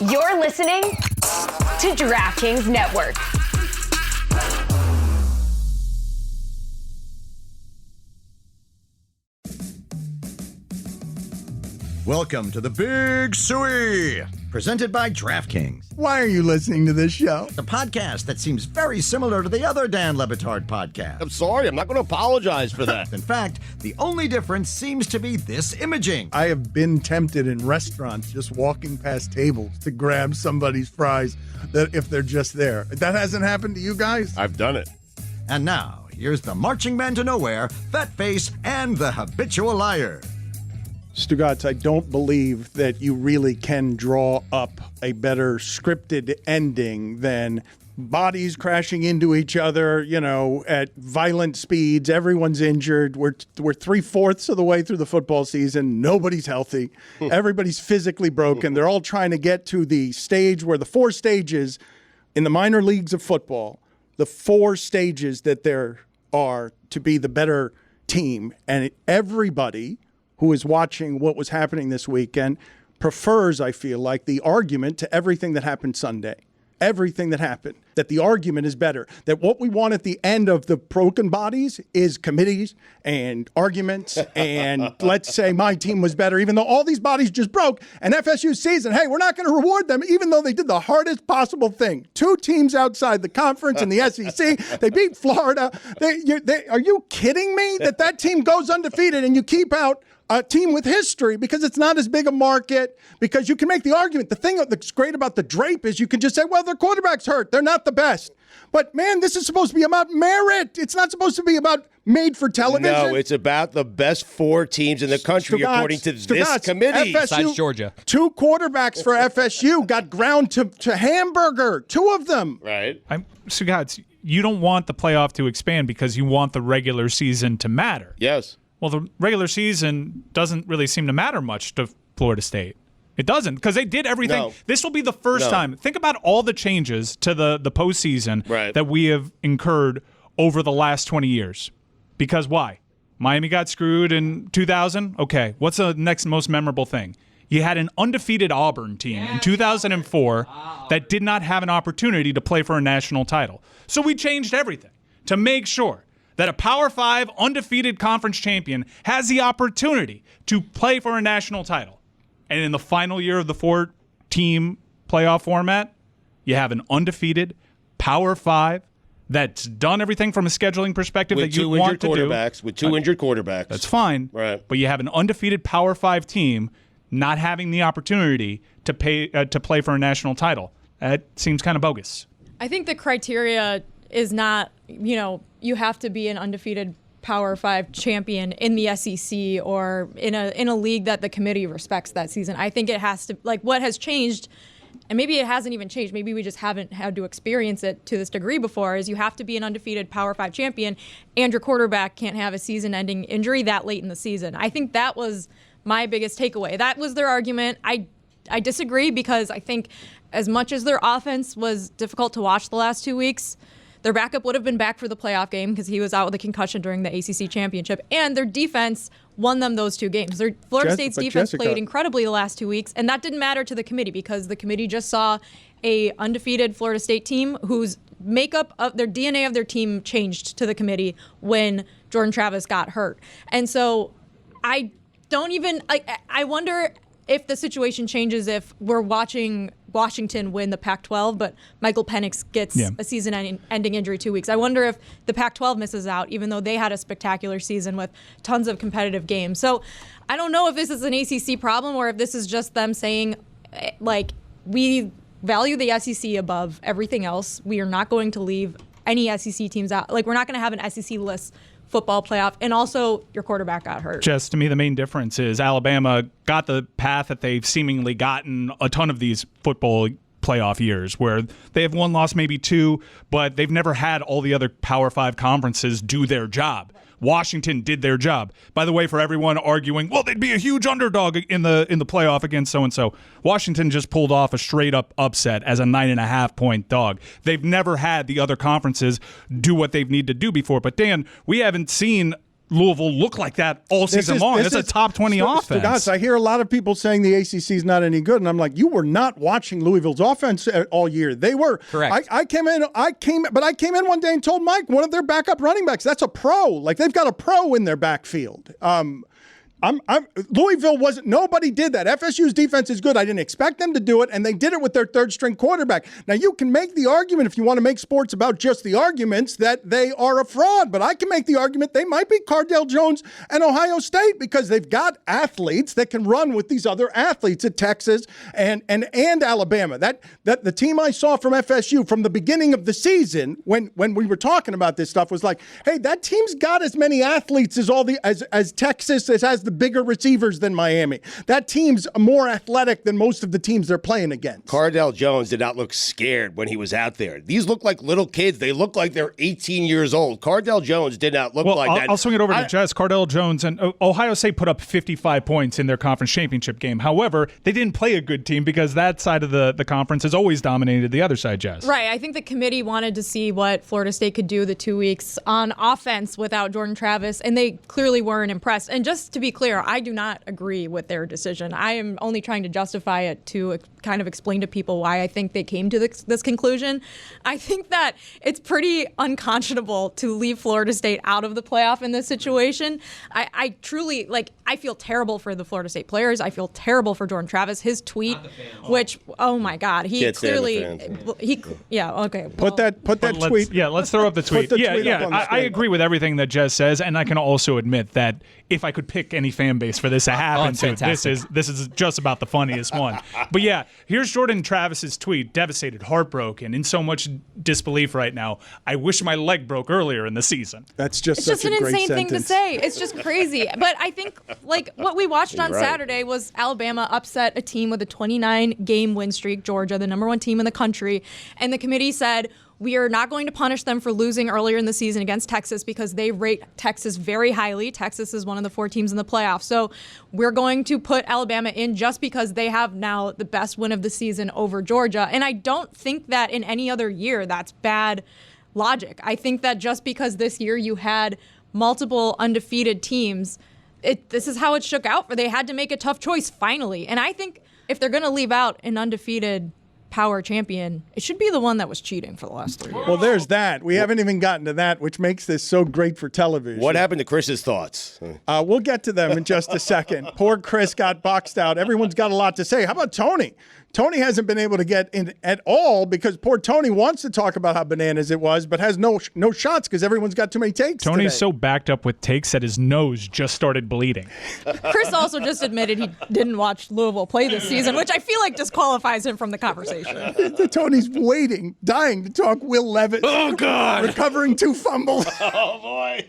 You're listening to DraftKings Network. Welcome to the Big Suey, presented by DraftKings. Why are you listening to this show? The podcast that seems very similar to the other Dan Le Batard podcast. I'm sorry, I'm not going to apologize for that. In fact, the only difference seems to be this imaging. I have been tempted in restaurants just walking past tables to grab somebody's fries that if they're just there. That hasn't happened to you guys? I've done it. And now, here's the marching man to nowhere, Fat Face, and the habitual liar. Stugotz, I don't believe that you really can draw up a better scripted ending than bodies crashing into each other, at violent speeds. Everyone's injured. We're 3/4 of the way through the football season. Nobody's healthy. Everybody's physically broken. They're all trying to get to the stage where the 4 stages in the minor leagues of football, the 4 stages that there are to be the better team. And everybody who is watching what was happening this weekend prefers, I feel like, the argument to everything that happened Sunday. Everything that happened, that the argument is better, that what we want at the end of the broken bodies is committees and arguments and let's say my team was better, even though all these bodies just broke, and FSU's season, hey, we're not going to reward them even though they did the hardest possible thing. 2 teams outside the conference in the SEC, they beat Florida. Are you kidding me that team goes undefeated and you keep out a team with history because it's not as big a market, because you can make the argument. The thing that's great about the drape is you can just say, well, their quarterback's hurt. They're not the best. But, man, this is supposed to be about merit. It's not supposed to be about made for television. No, it's about the best 4 teams in the country, according to this committee. Besides Georgia. 2 quarterbacks for FSU got ground to hamburger. 2 of them. Right. Stugotz, you don't want the playoff to expand because you want the regular season to matter. Yes. Well, the regular season doesn't really seem to matter much to Florida State. It doesn't, because they did everything. No. This will be the first time. Think about all the changes to the postseason that we have incurred over the last 20 years. Because why? Miami got screwed in 2000? Okay, what's the next most memorable thing? You had an undefeated Auburn team in 2004 that did not have an opportunity to play for a national title. So we changed everything to make sure that a Power 5 undefeated conference champion has the opportunity to play for a national title. And in the final year of the 4-team playoff format, you have an undefeated Power 5 that's done everything from a scheduling perspective that you want to do. With 2 injured quarterbacks. That's fine. Right. But you have an undefeated Power 5 team not having the opportunity to play for a national title. That seems kind of bogus. I think the criteria is not, you have to be an undefeated Power 5 champion in the SEC or in a league that the committee respects that season. I think it has to, what has changed, and maybe it hasn't even changed, maybe we just haven't had to experience it to this degree before, is you have to be an undefeated Power 5 champion and your quarterback can't have a season-ending injury that late in the season. I think that was my biggest takeaway. That was their argument. I disagree because I think as much as their offense was difficult to watch the last 2 weeks, their backup would have been back for the playoff game because he was out with a concussion during the ACC championship, and their defense won them those 2 games. Florida State's defense played incredibly the last 2 weeks, and that didn't matter to the committee because the committee just saw a undefeated Florida State team whose makeup of their DNA of their team changed to the committee when Jordan Travis got hurt. And so I wonder if the situation changes if we're watching Washington win the Pac-12, but Michael Penix gets a season-ending injury 2 weeks. I wonder if the Pac-12 misses out, even though they had a spectacular season with tons of competitive games. So I don't know if this is an ACC problem or if this is just them saying, we value the SEC above everything else. We are not going to leave any SEC teams out. We're not going to have an SEC list football playoff, and also your quarterback got hurt. Just to me, the main difference is Alabama got the path that they've seemingly gotten a ton of these football playoff years, where they have 1 loss, maybe 2, but they've never had all the other Power 5 conferences do their job. Washington did their job. By the way, for everyone arguing, well, they'd be a huge underdog in the playoff against so-and-so, Washington just pulled off a straight-up upset as a 9.5-point dog. They've never had the other conferences do what they've needed to do before. But, Dan, we haven't seen Louisville look like that all season long. It's a top 20 offense. Stugotz, I hear a lot of people saying the ACC is not any good, and I'm like, you were not watching Louisville's offense all year. They were. Correct. I came in one day and told Mike, one of their backup running backs, that's a pro. Like, they've got a pro in their backfield. Louisville wasn't. Nobody did that. FSU's defense is good. I didn't expect them to do it, and they did it with their third-string quarterback. Now, you can make the argument, if you want to make sports about just the arguments, that they are a fraud. But I can make the argument they might be Cardale Jones and Ohio State, because they've got athletes that can run with these other athletes at Texas and Alabama. That the team I saw from FSU from the beginning of the season, when we were talking about this stuff, was like, hey, that team's got as many athletes as Texas has the bigger receivers than Miami. That team's more athletic than most of the teams they're playing against. Cardale Jones did not look scared when he was out there. These look like little kids. They look like they're 18 years old. Cardale Jones did not look like that. I'll swing it over to Jess. Cardale Jones and Ohio State put up 55 points in their conference championship game. However, they didn't play a good team because that side of the conference has always dominated the other side, Jess. Right. I think the committee wanted to see what Florida State could do the 2 weeks on offense without Jordan Travis, and they clearly weren't impressed. And just to be clear, I do not agree with their decision. I am only trying to justify it to kind of explain to people why I think they came to this conclusion. I think that it's pretty unconscionable to leave Florida State out of the playoff in this situation. I truly, I feel terrible for the Florida State players. I feel terrible for Jordan Travis. His tweet, which, oh my God, he clearly, okay. Put that tweet. Let's throw up the tweet. I agree with everything that Jess says, and I can also admit that if I could pick any fan base for this to happen to, this is just about the funniest one. But yeah, here's Jordan Travis's tweet: devastated, heartbroken, in so much disbelief right now. I wish my leg broke earlier in the season. That's just it's such just a an great insane sentence. thing to say. It's just crazy. But I think what we watched on Saturday was Alabama upset a team with a 29-game win streak, Georgia, the number one team in the country, and the committee said, we are not going to punish them for losing earlier in the season against Texas because they rate Texas very highly. Texas is one of the 4 teams in the playoffs. So we're going to put Alabama in just because they have now the best win of the season over Georgia. And I don't think that in any other year that's bad logic. I think that just because this year you had multiple undefeated teams, this is how it shook out. They had to make a tough choice finally. And I think if they're going to leave out an undefeated power champion, it should be the one that was cheating for the last 3 years. Well, there's that. We haven't even gotten to that, which makes this so great for television. What happened to Chris's thoughts? We'll get to them in just a second. Poor Chris got boxed out. Everyone's got a lot to say. How about Tony? Tony hasn't been able to get in at all because poor Tony wants to talk about how bananas it was, but has no shots because everyone's got too many takes. Tony's today. so backed up with takes that his nose just started bleeding. Chris also just admitted he didn't watch Louisville play this season, which I feel like disqualifies him from the conversation. Tony's waiting, dying to talk Will Levis. Oh, God. Recovering 2 fumbles. Oh, boy.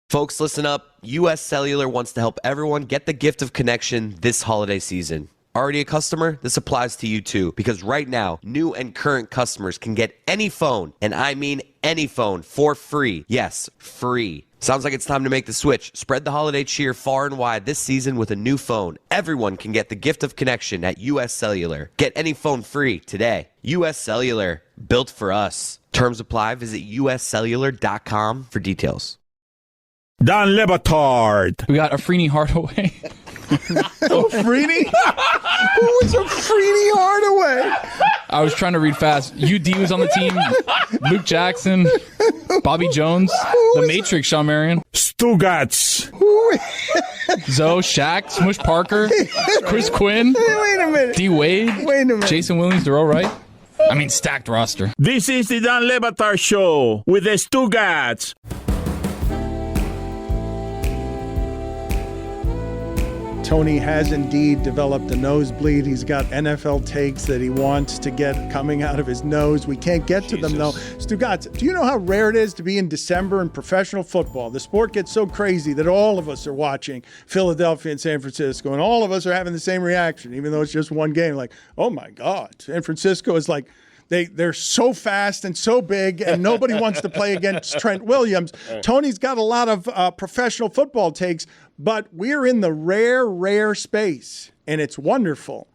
Folks, listen up. U.S. Cellular wants to help everyone get the gift of connection this holiday season. Already a customer? This applies to you too, because right now, new and current customers can get any phone, and I mean any phone, for free. Yes, free. Sounds like it's time to make the switch. Spread the holiday cheer far and wide this season with a new phone. Everyone can get the gift of connection at U.S. Cellular. Get any phone free today. U.S. Cellular, built for us. Terms apply. Visit uscellular.com for details. Don Le Batard. We got Afrini Hardaway. Freeney? Who was Freeney Hardaway? I was trying to read fast. UD was on the team. Luke Jackson. Bobby Jones. The Matrix, Shawn Marion. Stugotz. Zoe, Shaq, Smush Parker. Chris Quinn. Wait a minute. D. Wade. Wait a minute. Jason Williams, Darrell Wright. I mean, stacked roster. This is the Don Le Batard Show with the Stugotz. Tony has indeed developed a nosebleed. He's got NFL takes that he wants to get coming out of his nose. We can't get to them, though. Stugotz, do you know how rare it is to be in December in professional football? The sport gets so crazy that all of us are watching Philadelphia and San Francisco, and all of us are having the same reaction, even though it's just one game. Like, oh, my God. San Francisco is like, they're so fast and so big, and nobody wants to play against Trent Williams. Tony's got a lot of professional football takes, but we're in the rare space, and it's wonderful,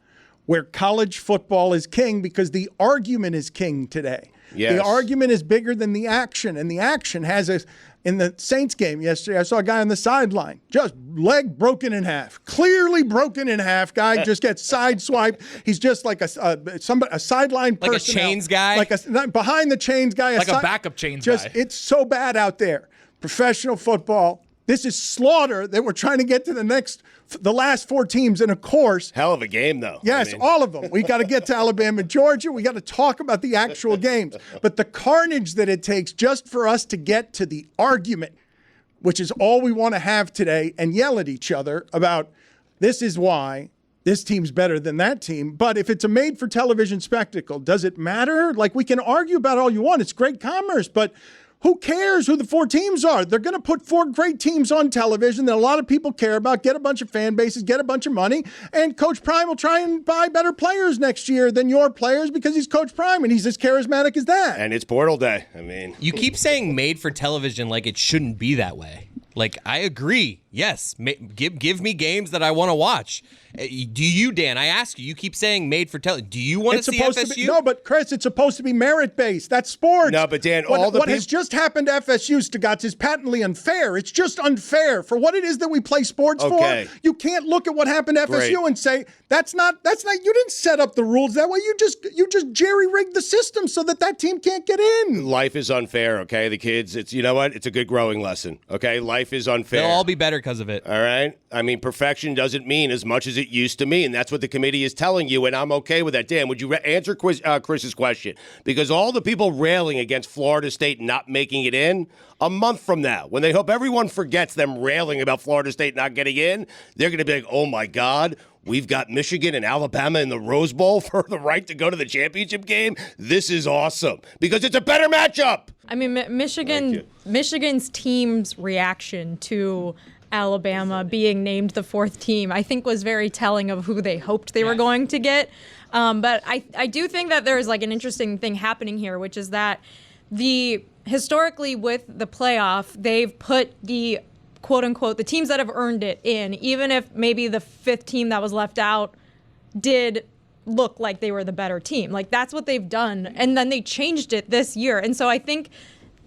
where college football is king because the argument is king today. Yes. The argument is bigger than the action, and the action has a. In the Saints game yesterday, I saw a guy on the sideline, just leg broken in half, clearly broken in half. Guy just gets sideswiped. He's just like a sideline person, like a chains guy, like a behind the chains guy, like a backup chains guy. It's so bad out there. Professional football. This is slaughter that we're trying to get to the last 4 teams in a course. Hell of a game, though. Yes, all of them. We got to get to Alabama, Georgia. We got to talk about the actual games. But the carnage that it takes just for us to get to the argument, which is all we want to have today, and yell at each other about this is why this team's better than that team. But if it's a made-for-television spectacle, does it matter? Like, we can argue about all you want. It's great commerce, but who cares who the 4 teams are? They're going to put 4 great teams on television that a lot of people care about, get a bunch of fan bases, get a bunch of money, and Coach Prime will try and buy better players next year than your players because he's Coach Prime and he's as charismatic as that. And it's portal day. You keep saying made for television like it shouldn't be that way. Like, I agree. Yes, give me games that I want to watch. Do you, Dan? I ask you. You keep saying made for television. Do you want to see FSU? No, but Chris, it's supposed to be merit-based. That's sports. No, but Dan, what has just happened to FSU, Stugotz, is patently unfair. It's just unfair for what it is that we play sports for. You can't look at what happened to FSU and say that's not. You didn't set up the rules that way. You just jerry-rigged the system so that team can't get in. Life is unfair. Okay, the kids. You know what? It's a good growing lesson. Okay, life is unfair. They'll all be better because of it. All right. I mean, perfection doesn't mean as much as it used to mean. That's what the committee is telling you, and I'm okay with that. Dan, would you answer Chris's question? Because all the people railing against Florida State not making it in, a month from now, when they hope everyone forgets them railing about Florida State not getting in, they're going to be like, oh, my God, we've got Michigan and Alabama in the Rose Bowl for the right to go to the championship game. This is awesome because it's a better matchup. I mean, Michigan's team's reaction to Alabama being named the 4th team, I think, was very telling of who they hoped they were going to get. But I do think that there's like an interesting thing happening here, which is that historically with the playoff, they've put the quote unquote the teams that have earned it in, even if maybe the 5th team that was left out did look like they were the better team. Like, that's what they've done. And then they changed it this year. And so I think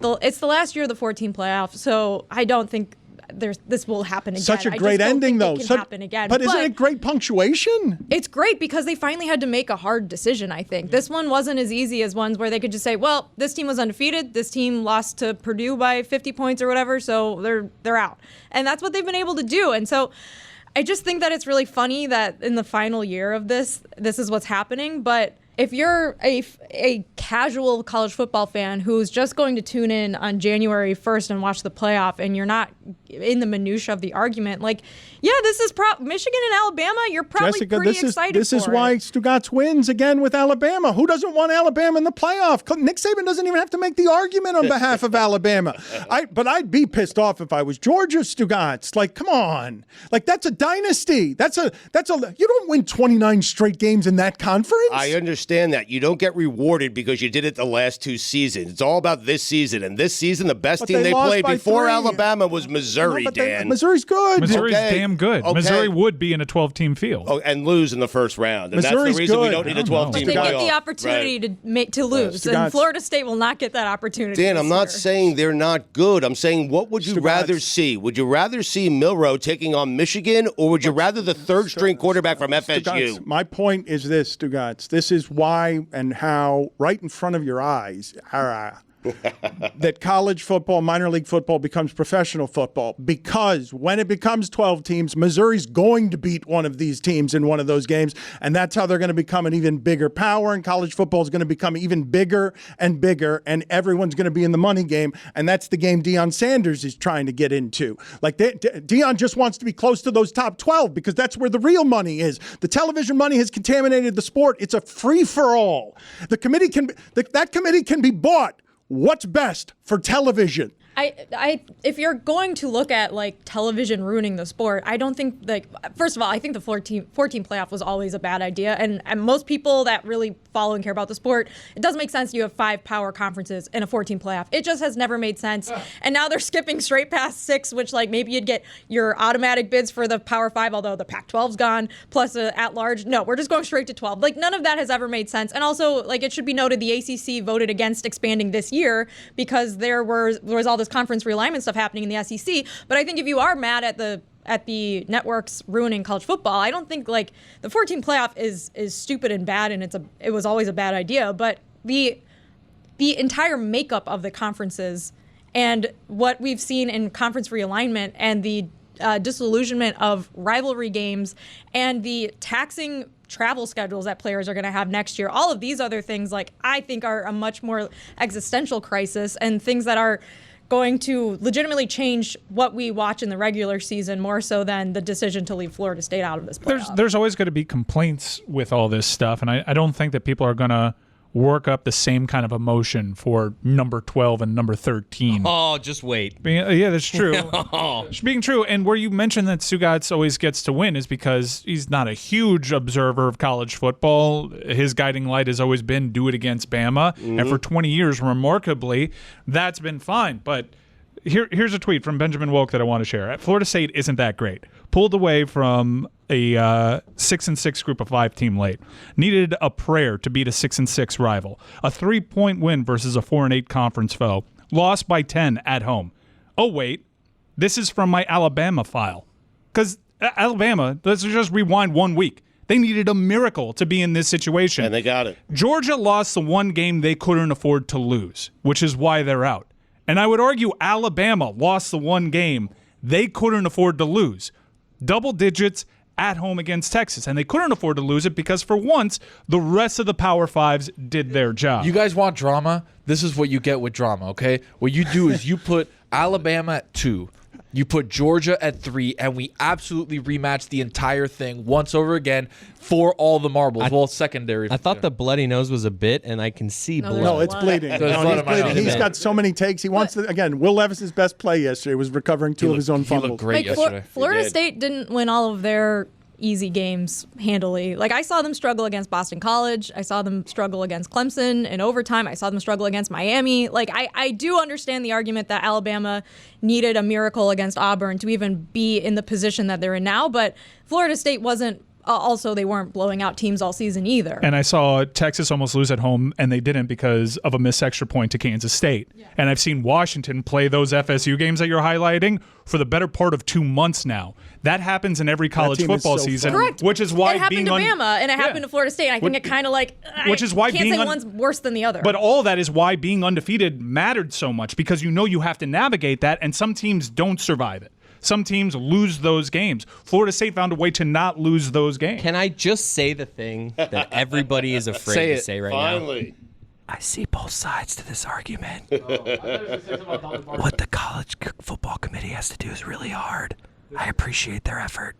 it's the last year of the 14 playoff. So I don't think this will happen again. Such a great ending, though. Happen again. But isn't it great punctuation? It's great because they finally had to make a hard decision, I think. This one wasn't as easy as ones where they could just say, well, this team was undefeated. This team lost to Purdue by 50 points or whatever, so they're out. And that's what they've been able to do. And so I just think that it's really funny that in the final year of this is what's happening. But if you're a casual college football fan who's just going to tune in on January 1st and watch the playoff and you're not in the minutia of the argument, like, yeah, this is Michigan and Alabama, you're probably Jessica, pretty excited this is why Stugotz wins again with Alabama. Who doesn't want Alabama in the playoff? Nick Saban doesn't even have to make the argument on behalf of Alabama. But I'd be pissed off if I was Georgia, Stugotz. Like, come on. Like, that's a dynasty. You don't win 29 straight games in that conference. I understand that. You don't get rewarded because you did it the last 2 seasons. It's all about this season. And this season, the best team they played before 3. Alabama was Missouri, Dan. Missouri's good. Missouri's damn good. Okay. Missouri would be in a 12-team field. Oh, and lose in the first round. And Missouri's that's the reason good. we don't need a 12-team But playoff. they get the opportunity to lose. And Florida State will not get that opportunity. Dan, I'm not saying they're not good. I'm saying, what would you rather see? Would you rather see Milroe taking on Michigan, or would you rather the third-string quarterback from FSU? Stugotz, my point is this, Stugotz. This is why and how, right in front of your eyes, that college football, minor league football becomes professional football, because when it becomes 12 teams, Missouri's going to beat one of these teams in one of those games, and that's how they're going to become an even bigger power, and college football is going to become even bigger, and everyone's going to be in the money game, and that's the game Deion Sanders is trying to get into. Like, Deion just wants to be close to those top 12 because that's where the real money is. The television money has contaminated the sport. It's a free-for-all. That committee can be bought. What's best for television? if you're going to look at like television ruining the sport, I don't think first of all, I think the 14 playoff was always a bad idea. And most people that really follow and care about the sport, it doesn't make sense you have 5 power conferences in a 14 playoff. It just has never made sense. And now they're skipping straight past 6, which like maybe you'd get your automatic bids for the Power 5, although the Pac-12's gone, plus at large. No, we're just going straight to 12. Like none of that has ever made sense. And also, like it should be noted, the ACC voted against expanding this year because there was all this conference realignment stuff happening in the SEC. But I think if you are mad at the networks ruining college football, I don't think like the 14 playoff is stupid and bad, and it was always a bad idea. But the entire makeup of the conferences and what we've seen in conference realignment and the disillusionment of rivalry games and the taxing travel schedules that players are going to have next year, all of these other things, like I think are a much more existential crisis and things that are going to legitimately change what we watch in the regular season more so than the decision to leave Florida State out of this playoff. There's always going to be complaints with all this stuff, and I don't think that people are going to work up the same kind of emotion for number 12 and number 13. Oh, just wait. Yeah, that's true. Being true, and where you mentioned that Stugotz always gets to win is because he's not a huge observer of college football. His guiding light has always been do it against Bama, and for 20 years, remarkably, that's been fine. But here's a tweet from Benjamin Wolk that I want to share. Florida State isn't that great. Pulled away from a 6-6 group of 5 team late. Needed a prayer to beat a 6-6 rival. A 3-point win versus a 4-8 conference foe. Lost by 10 at home. Oh, wait. This is from my Alabama file. Because Alabama, let's just rewind 1 week. They needed a miracle to be in this situation. And they got it. Georgia lost the one game they couldn't afford to lose, which is why they're out. And I would argue Alabama lost the one game they couldn't afford to lose. Double digits at home against Texas. And they couldn't afford to lose it because for once, the rest of the Power Fives did their job. You guys want drama? This is what you get with drama, okay? What you do is you put Alabama at 2. You put Georgia at 3, and we absolutely rematch the entire thing once over again for all the marbles. Secondary. I thought the bloody nose was a bit, and I can see blood. No, it's bleeding. He's bleeding. He's got so many takes. He wants to, again, Will Levis's best play yesterday was recovering 2 of his own fumbles. He looked great yesterday. Florida State didn't win all of their easy games handily. Like I saw them struggle against Boston College. I saw them struggle against Clemson in overtime. I saw them struggle against Miami. Like I do understand the argument that Alabama needed a miracle against Auburn to even be in the position that they're in now, but Florida State wasn't. Also, they weren't blowing out teams all season either. And I saw Texas almost lose at home, and they didn't because of a missed extra point to Kansas State. Yeah. And I've seen Washington play those FSU games that you're highlighting for the better part of 2 months now. That happens in every college football season. Correct. Which is why it happened to Bama, and it happened to Florida State. I think it kind of which is why can't say one's worse than the other. But all that is why being undefeated mattered so much, because you know you have to navigate that, and some teams don't survive it. Some teams lose those games. Florida State found a way to not lose those games. Can I just say the thing that everybody is afraid to say right Finally. now? I see both sides to this argument. What the college football committee has to do is really hard. I appreciate their effort.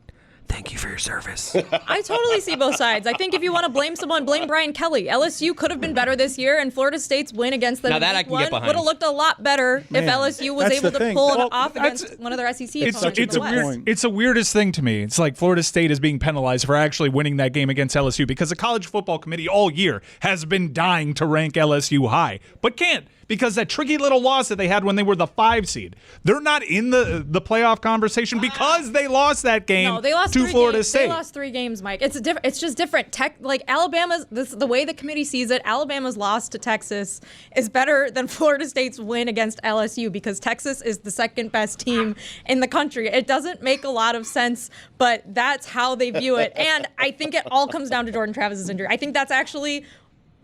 Thank you for your service. I totally see both sides. I think if you want to blame someone, blame Brian Kelly. LSU could have been better this year, and Florida State's win against them now that I can get behind. Would have looked a lot better if LSU was able to pull it off against one of their SEC opponents. It's the weirdest thing to me. It's like Florida State is being penalized for actually winning that game against LSU because the college football committee all year has been dying to rank LSU high, but can't. Because that tricky little loss that they had when they were the 5 seed, they're not in the playoff conversation because they lost that game to Florida State. They lost 3 games, Mike. It's just different. Like Alabama's, the way the committee sees it, Alabama's loss to Texas is better than Florida State's win against LSU because Texas is the second best team in the country. It doesn't make a lot of sense, but that's how they view it. And I think it all comes down to Jordan Travis's injury. I think that's actually.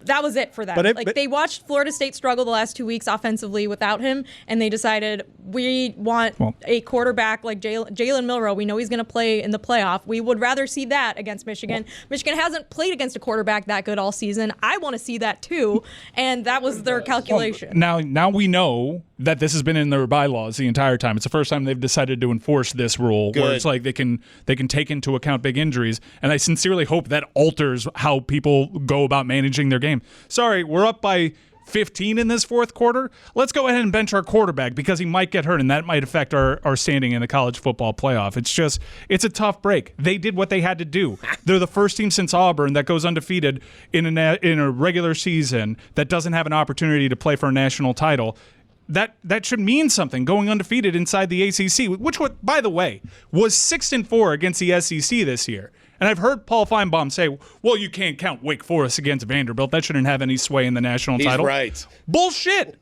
That was it for them. They watched Florida State struggle the last 2 weeks offensively without him, and they decided we want a quarterback like Jalen Milroe. We know he's going to play in the playoff. We would rather see that against Michigan. Michigan hasn't played against a quarterback that good all season. I want to see that too, and that was their calculation. Now we know that this has been in their bylaws the entire time. It's the first time they've decided to enforce this rule where it's like they can take into account big injuries, and I sincerely hope that alters how people go about managing their game. Sorry, we're up by 15 in this fourth quarter, let's go ahead and bench our quarterback because he might get hurt, and that might affect our standing in the college football playoff. It's a tough break. They did what they had to do. They're the first team since Auburn that goes undefeated in a regular season that doesn't have an opportunity to play for a national title. That should mean something, going undefeated inside the ACC, which, by the way, was 6-4 against the SEC this year. And I've heard Paul Feinbaum say, well, you can't count Wake Forest against Vanderbilt. That shouldn't have any sway in the national title. He's right. Bullshit.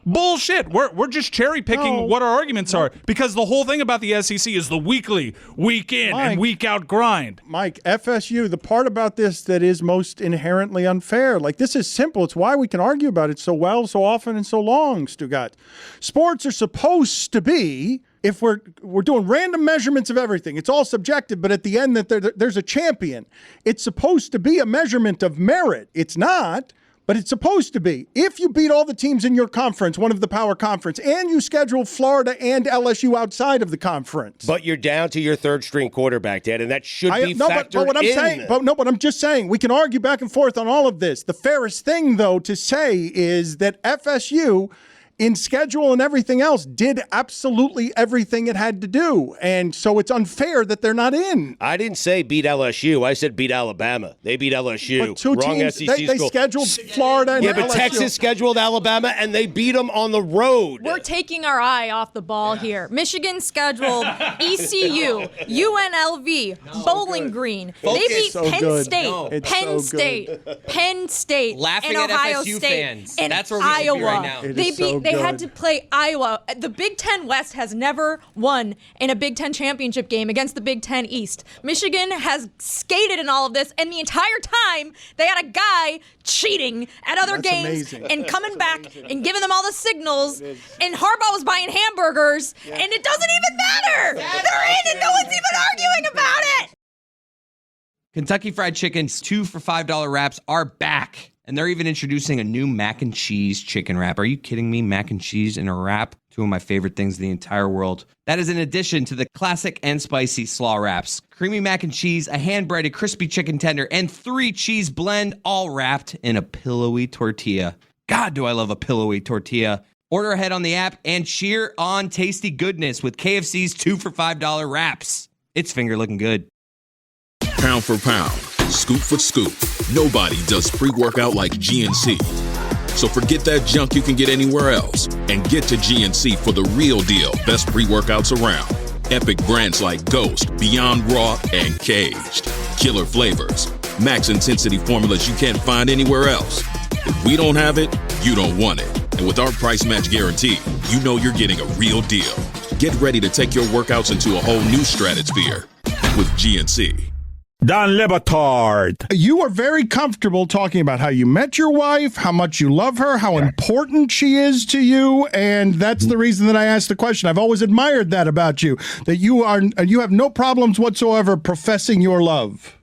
Bullshit. We're just cherry-picking what our arguments are, because the whole thing about the SEC is the weekly, week in, and week out grind. Mike, FSU, the part about this that is most inherently unfair, like, this is simple. It's why we can argue about it so well, so often, and so long, Stugotz. Sports are supposed to be, if we're doing random measurements of everything, it's all subjective, but at the end that there's a champion. It's supposed to be a measurement of merit. It's not, but it's supposed to be. If you beat all the teams in your conference, one of the power conference, and you schedule Florida and LSU outside of the conference. But you're down to your third-string quarterback, Dad, and that should be factored but what I'm in. saying, but I'm just saying, we can argue back and forth on all of this. The fairest thing, though, to say is that FSU, in schedule and everything else, did absolutely everything it had to do. And so it's unfair that they're not in. I didn't say beat LSU. I said beat Alabama. They beat LSU. But two Wrong teams, SEC they school. scheduled Florida and Yeah, but LSU. Texas scheduled Alabama, and they beat them on the road. We're taking our eye off the ball here. Michigan scheduled ECU, UNLV, Bowling Green. They beat Penn State, Penn State, Laughing and at Ohio FSU State, fans. and That's where we should Iowa. be right now. They had to play Iowa. The Big Ten West has never won in a Big Ten championship game against the Big Ten East. Michigan has skated in all of this, and the entire time they had a guy cheating at other games and coming back and giving them all the signals. And Harbaugh was buying hamburgers, and it doesn't even matter. They're in, and no one's even arguing about it. Kentucky Fried Chicken's 2 for $5 wraps are back. And they're even introducing a new mac and cheese chicken wrap. Are you kidding me? Mac and cheese in a wrap? Two of my favorite things in the entire world. That is in addition to the classic and spicy slaw wraps. Creamy mac and cheese, a hand-breaded crispy chicken tender, and 3 cheese blend, all wrapped in a pillowy tortilla. God, do I love a pillowy tortilla. Order ahead on the app and cheer on tasty goodness with KFC's 2 for $5 wraps. It's finger looking good. Pound for pound, scoop for scoop, nobody does pre-workout like GNC. So forget that junk you can get anywhere else and get to GNC for the real deal best pre-workouts around. Epic brands like Ghost, Beyond Raw, and Caged. Killer flavors, max intensity formulas you can't find anywhere else. If we don't have it, you don't want it. And with our price match guarantee, you know you're getting a real deal. Get ready to take your workouts into a whole new stratosphere with GNC. Don Le Batard. You are very comfortable talking about how you met your wife, how much you love her, how important she is to you, and that's the reason that I asked the question. I've always admired that about you, that you have no problems whatsoever professing your love.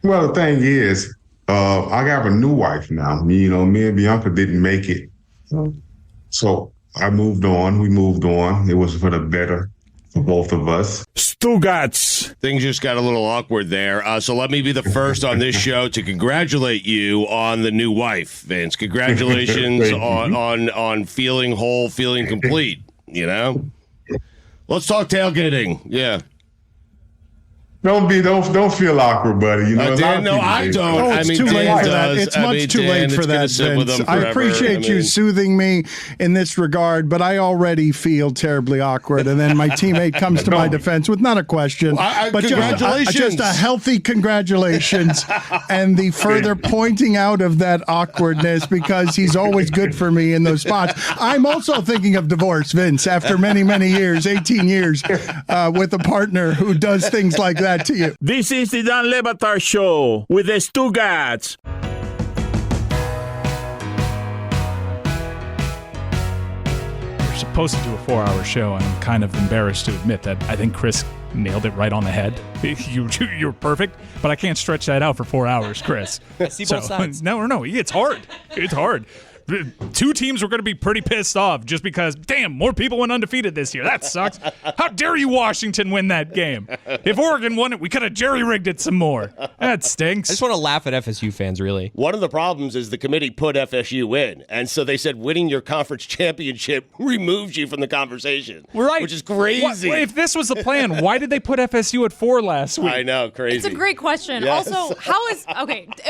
Well, the thing is, I got a new wife now. You know, me and Bianca didn't make it, so I moved on. We moved on. It was for the better. Both of us. Stugotz. Things just got a little awkward there. So let me be the first on this show to congratulate you on the new wife, Vince. Congratulations on feeling whole, feeling complete. You know. Let's talk tailgating. Yeah. Don't feel awkward, buddy. You know, I don't. Oh, it's too late for that. It's much too late for that, Vince. I appreciate you soothing me in this regard, but I already feel terribly awkward. And then my teammate comes to my defense with not a question, but just a healthy congratulations and the further pointing out of that awkwardness, because he's always good for me in those spots. I'm also thinking of divorce, Vince, after many, many years, 18 years, with a partner who does things like that to you. This is the Don Le Batard Show with the Stugotz. We're supposed to do a 4-hour show, and I'm kind of embarrassed to admit that I think Chris nailed it right on the head. You're perfect, but I can't stretch that out for 4 hours, Chris. I see both sides. No, it's hard. It's hard. two teams were going to be pretty pissed off just because, damn, more people went undefeated this year. That sucks. How dare you, Washington, win that game? If Oregon won it, we could have jerry-rigged it some more. That stinks. I just want to laugh at FSU fans, really. One of the problems is the committee put FSU in, and so they said winning your conference championship removes you from the conversation. Right. Which is crazy. If this was the plan, why did they put FSU at 4 last week? I know, crazy. It's a great question. Yes. Also,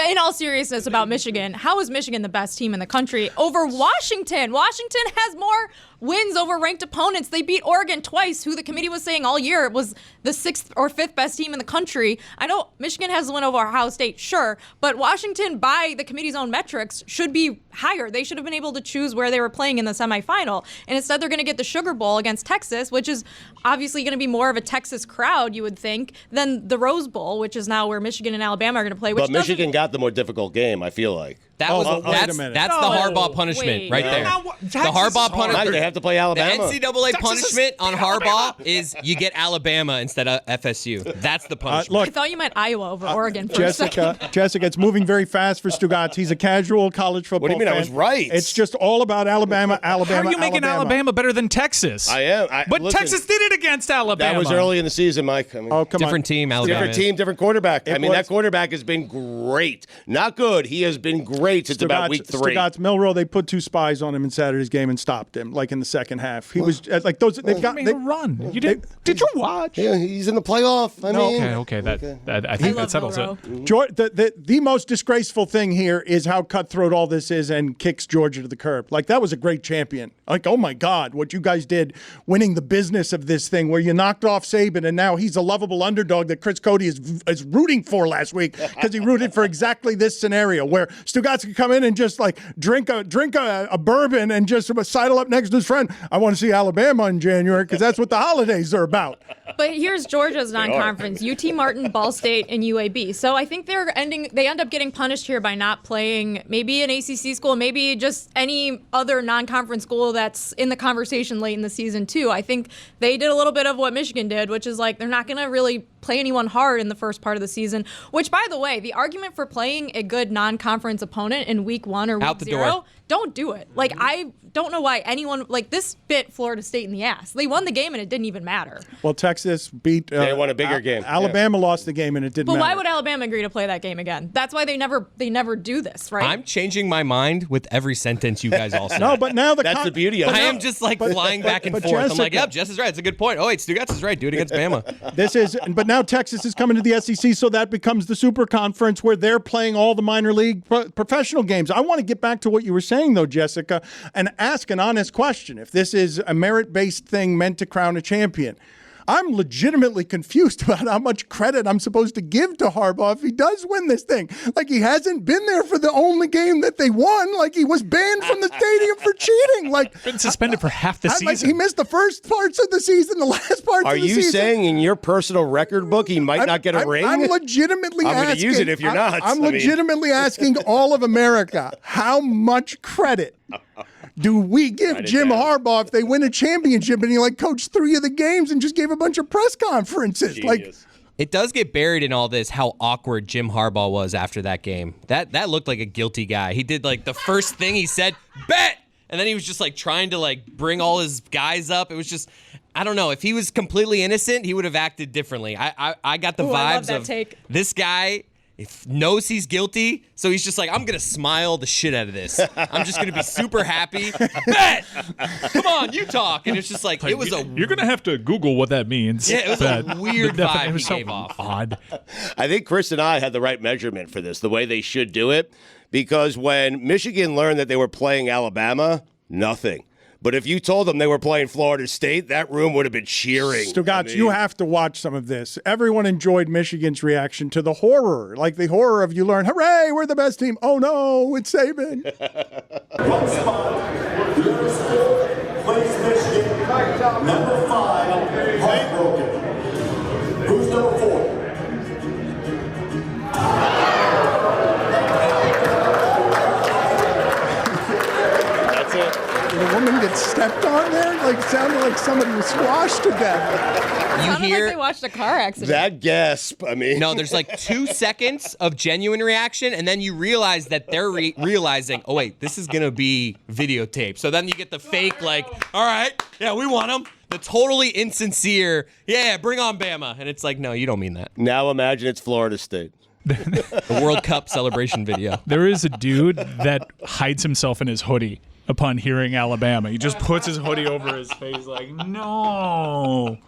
in all seriousness about Michigan, how is Michigan the best team in the country over Washington? Washington has more wins over ranked opponents. They beat Oregon twice, who the committee was saying all year was the 6th or 5th best team in the country. I know Michigan has a win over Ohio State, sure, but Washington, by the committee's own metrics, should be higher. They should have been able to choose where they were playing in the semifinal, and instead they're going to get the Sugar Bowl against Texas, which is obviously going to be more of a Texas crowd, you would think, than the Rose Bowl, which is now where Michigan and Alabama are going to play. But Michigan got the more difficult game, I feel like. That's the Harbaugh punishment right there. The Harbaugh punishment. They have to play Alabama. The NCAA punishment on Harbaugh is you get Alabama instead of FSU. That's the punishment. I thought you meant Iowa over Oregon for a second. Jessica, it's moving very fast for Stugotz. He's a casual college football fan. What do you mean? I was right. It's just all about Alabama. How are you making Alabama better than Texas? I am. But listen, Texas did it against Alabama. That was early in the season, Mike. I mean, different team, Alabama. Different team, different quarterback. That quarterback has been great. Not good. He has been great since about week 3. Stugotz, Milroe, they put 2 spies on him in Saturday's game and stopped him, like in the second half. He was like those. They've got a run. You did? Did you watch? Yeah, he's in the playoff. Okay. I think that settles it. The most disgraceful thing here is how cutthroat all this is and kicks Georgia to the curb. Like, that was a great champion. Like, oh my God, what you guys did winning the business of this thing where you knocked off Saban and now he's a lovable underdog that Chris Cote is rooting for last week because he rooted for exactly this scenario where Stugotz could come in and just like drink a bourbon and just sidle up next to his friend. I want to see Alabama in January because that's what the holidays are about. But here's Georgia's non-conference: UT Martin, Ball State, and UAB. So I think they end up getting punished here by not playing maybe an ACC school, maybe just any other non-conference school that's in the conversation late in the season too. I think they did a little bit of what Michigan did, which is like they're not going to really play anyone hard in the first part of the season. Which, by the way, the argument for playing a good non-conference opponent in week 1 or week 0, don't do it. Like, I don't know why anyone, like, this bit Florida State in the ass. They won the game and it didn't even matter. Well, Texas beat. They won a bigger game. Alabama lost the game and it didn't matter. But why would Alabama agree to play that game again? That's why they never do this, right? I'm changing my mind with every sentence you guys all say. No, but now that's the beauty of it. I am just like flying back and forth. Jessica, I'm like, yep, Jess is right. It's a good point. Oh, wait, Stugotz is right. Do it against Bama. But now Texas is coming to the SEC, so that becomes the super conference where they're playing all the minor league professional games. I want to get back to what you were saying, though, Jessica, and ask an honest question. If this is a merit-based thing meant to crown a champion, I'm legitimately confused about how much credit I'm supposed to give to Harbaugh if he does win this thing. Like, he hasn't been there for the only game that they won. Like, he was banned from the stadium for cheating. Like, been suspended for half the season. Like, he missed the first parts of the season, the last parts of the season. Are you saying in your personal record book he might not get a ring? I'm legitimately asking. I'm going to use it if you're not. I'm legitimately asking all of America, how much credit do we give Jim Harbaugh if they win a championship and he coached 3 of the games and just gave a bunch of press conferences? Genius. It does get buried in all this how awkward Jim Harbaugh was after that game. That looked like a guilty guy. He did the first thing he said, bet! And then he was just trying to bring all his guys up. It was just, I don't know. If he was completely innocent, he would have acted differently. I got the vibes of this guy knows he's guilty, so he's just I'm going to smile the shit out of this. I'm just going to be super happy. Bet! Come on, you talk. And it's just it was You're going to have to Google what that means. Yeah, it was a weird vibe he gave off. Odd. I think Chris and I had the right measurement for this, the way they should do it, because when Michigan learned that they were playing Alabama, nothing. But if you told them they were playing Florida State, that room would have been cheering. Stugotz, you have to watch some of this. Everyone enjoyed Michigan's reaction to the horror. Like the horror of you learn, hooray, we're the best team. Oh, no, it's Saban. One spot, the other school plays Michigan. Number 5, heartbroken. Who's number 4? The woman gets stepped on there? Like, sounded like somebody was squashed to death. You Sounded hear like they watched a car accident. That gasp, I mean. No, there's like 2 seconds of genuine reaction, and then you realize that they're realizing, oh, wait, this is going to be videotaped. So then you get the fake, like, all right, yeah, we want him. The totally insincere, yeah, bring on Bama. And it's like, no, you don't mean that. Now imagine it's Florida State. The World Cup celebration video. There is a dude that hides himself in his hoodie upon hearing Alabama. He just puts his hoodie over his face like, no.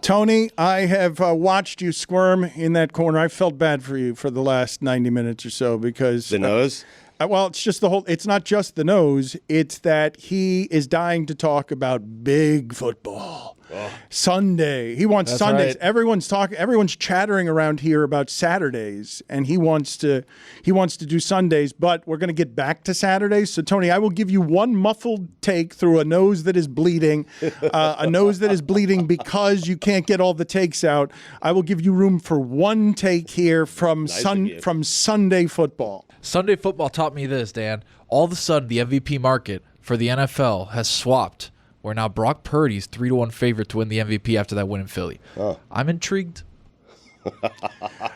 Tony, I have watched you squirm in that corner. I felt bad for you for the last 90 minutes or so because... The nose? Well, it's just it's not just the nose. It's that he is dying to talk about big football. Oh. Sunday. He wants Sundays. Right. Everyone's chattering around here about Saturdays, and he wants to do Sundays, but we're going to get back to Saturdays. So, Tony, I will give you one muffled take through a nose that is bleeding, because you can't get all the takes out. I will give you room for one take here from Sunday football. Sunday football taught me this, Dan. All of a sudden, the MVP market for the NFL has swapped. Where now Brock Purdy's 3-1 favorite to win the MVP after that win in Philly. Oh. I'm intrigued.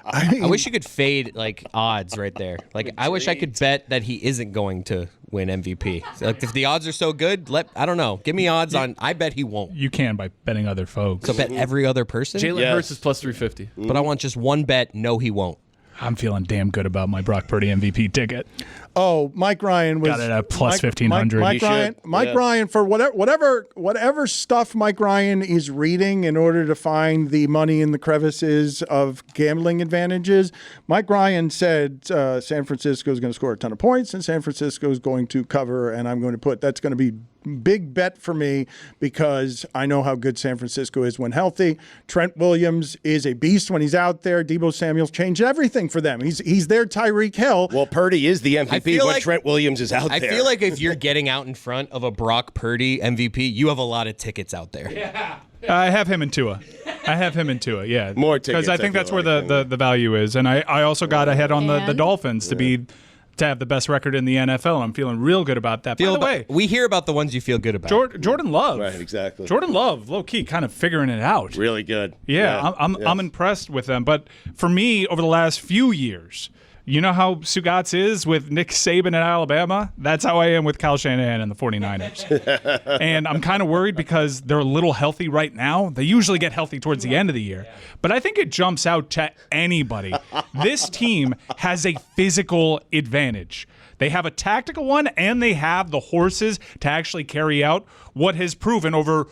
I wish you could fade like odds right there. Like I wish I could bet that he isn't going to win MVP. Like if the odds are so good, I don't know. Give me odds on. I bet he won't. You can by betting other folks. So bet every other person. Jalen Hurts is plus 350. But I want just one bet. No, he won't. I'm feeling damn good about my Brock Purdy MVP ticket. Oh, Mike Ryan was got it at plus 1,500. Mike Ryan for whatever stuff Mike Ryan is reading in order to find the money in the crevices of gambling advantages. Mike Ryan said San Francisco is going to score a ton of points and San Francisco is going to cover, and I'm going to that's going to be big bet for me because I know how good San Francisco is when healthy. Trent Williams is a beast when he's out there. Deebo Samuel's changed everything for them. He's their Tyreek Hill. Well, Purdy is the MVP when Trent Williams is out there. I feel like if you're getting out in front of a Brock Purdy MVP, you have a lot of tickets out there. Yeah. I have him in Tua. Yeah. More tickets. Because I think that's where the value is. And I also got ahead on the Dolphins to have the best record in the NFL. I'm feeling real good about that. By the way, we hear about the ones you feel good about. Jordan Love. Right, exactly. Jordan Love, low-key, kind of figuring it out. Really good. Yeah. I'm impressed with them. But for me, over the last few years, you know how Stugotz is with Nick Saban at Alabama? That's how I am with Kyle Shanahan and the 49ers. And I'm kind of worried because they're a little healthy right now. They usually get healthy towards the end of the year. But I think it jumps out to anybody. This team has a physical advantage. They have a tactical one, and they have the horses to actually carry out what has proven over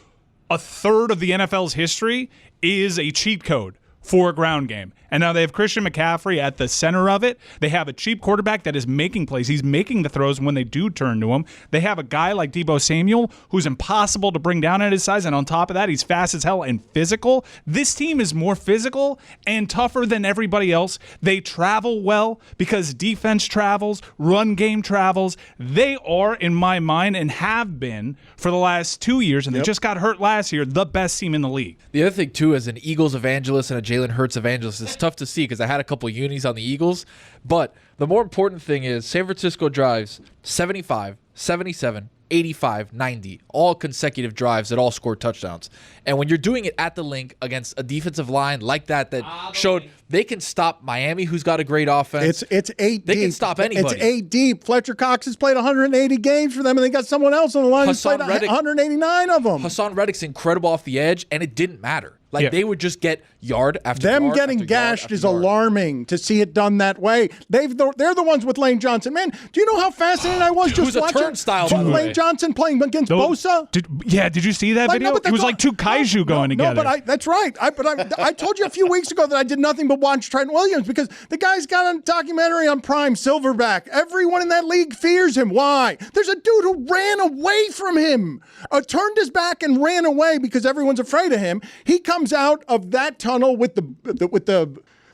a third of the NFL's history is a cheat code for a ground game. And now they have Christian McCaffrey at the center of it. They have a cheap quarterback that is making plays. He's making the throws when they do turn to him. They have a guy like Deebo Samuel who's impossible to bring down at his size, and on top of that, he's fast as hell and physical. This team is more physical and tougher than everybody else. They travel well because defense travels, run game travels. They are, in my mind, and have been for the last 2 years, and they just got hurt last year, the best team in the league. The other thing, too, as an Eagles evangelist and a Jalen Hurts evangelist, it's tough to see because I had a couple unis on the Eagles. But the more important thing is San Francisco drives 75, 77, 85, 90, all consecutive drives that all scored touchdowns. And when you're doing it at the link against a defensive line like that showed they can stop Miami, who's got a great offense. It's 8 deep. They can stop anybody. It's 8 deep. Fletcher Cox has played 180 games for them, and they got someone else on the line who's played 189 of them. Hassan Reddick's incredible off the edge, and it didn't matter. They would just get yard after them yard. Getting after gashed yard after is yard. Alarming to see it done that way. They're the ones with Lane Johnson. Man, do you know how fascinated I was just watching turnstile, by the Lane way. Johnson playing against Bosa? Did you see that video? It was like two kaiju going together. No, but that's right. I told you a few weeks ago that I did nothing but watch Trent Williams because the guy's got a documentary on Prime, Silverback. Everyone in that league fears him. Why? There's a dude who ran away from him, turned his back and ran away because everyone's afraid of him. He comes out of that tunnel with the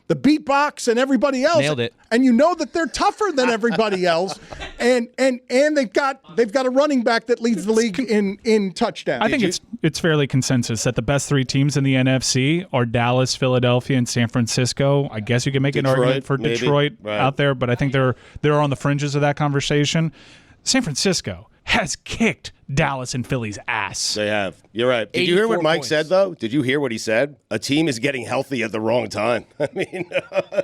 beatbox and everybody else. Nailed it. And you know that they're tougher than everybody else. And they've got a running back that leads the league in touchdowns. I think it's fairly consensus that the best three teams in the NFC are Dallas, Philadelphia, and San Francisco. I guess you can make an argument for Detroit out there, but I think they're on the fringes of that conversation. San Francisco has kicked Dallas and Philly's ass. They have. You're right. Did you hear what 84 Mike points. said, though? Did you hear what he said? A team is getting healthy at the wrong time. I mean,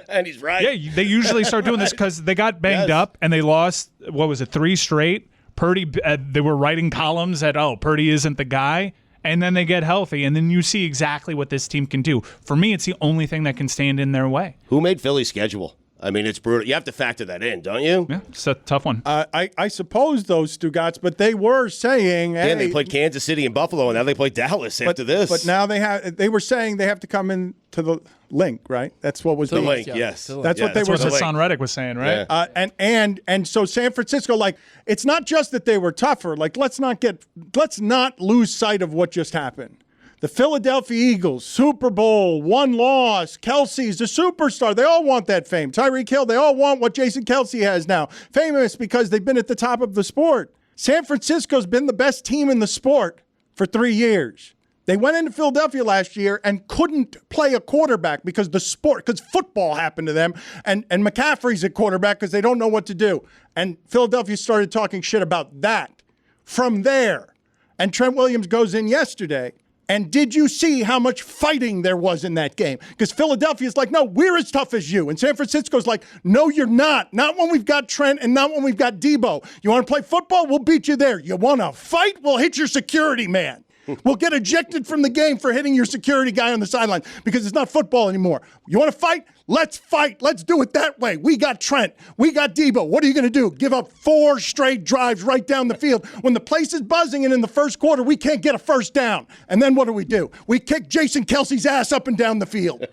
and he's right. Yeah, they usually start doing this because they got banged up and they lost, 3 straight? Purdy, they were writing columns that, Purdy isn't the guy. And then they get healthy, and then you see exactly what this team can do. For me, it's the only thing that can stand in their way. Who made Philly's schedule? I mean, it's brutal. You have to factor that in, don't you? Yeah, it's a tough one. I suppose those Stugotz, but they were saying, hey, they played Kansas City and Buffalo, and now they play Dallas after this. But now they were saying they have to come in to the link, right? That's what was the link. Yes, that's what they were. That's what Hassan Reddick was saying, right? Yeah. And so San Francisco, it's not just that they were tougher. Let's not lose sight of what just happened. The Philadelphia Eagles, Super Bowl, 1 loss. Kelsey's the superstar. They all want that fame. Tyreek Hill, they all want what Jason Kelsey has now. Famous because they've been at the top of the sport. San Francisco's been the best team in the sport for 3 years. They went into Philadelphia last year and couldn't play a quarterback because football happened to them. And McCaffrey's a quarterback because they don't know what to do. And Philadelphia started talking shit about that. From there, and Trent Williams goes in yesterday. And did you see how much fighting there was in that game? Because Philadelphia's like, no, we're as tough as you. And San Francisco's like, no, you're not. Not when we've got Trent and not when we've got Debo. You want to play football? We'll beat you there. You want to fight? We'll hit your security man. We'll get ejected from the game for hitting your security guy on the sideline because it's not football anymore. You want to fight? Let's fight. Let's do it that way. We got Trent. We got Debo. What are you going to do? Give up 4 straight drives right down the field. When the place is buzzing and in the first quarter, we can't get a first down. And then what do? We kick Jason Kelsey's ass up and down the field.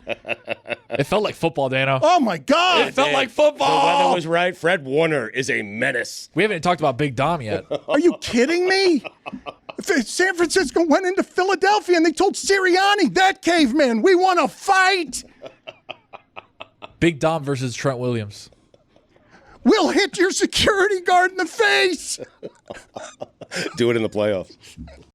It felt like football, Dano. Oh, my God. It felt like football. The weather was right. Fred Warner is a menace. We haven't talked about Big Dom yet. Are you kidding me? San Francisco went into Philadelphia and they told Sirianni, that caveman, we want to fight. Big Dom versus Trent Williams. We'll hit your security guard in the face. Do it in the playoffs.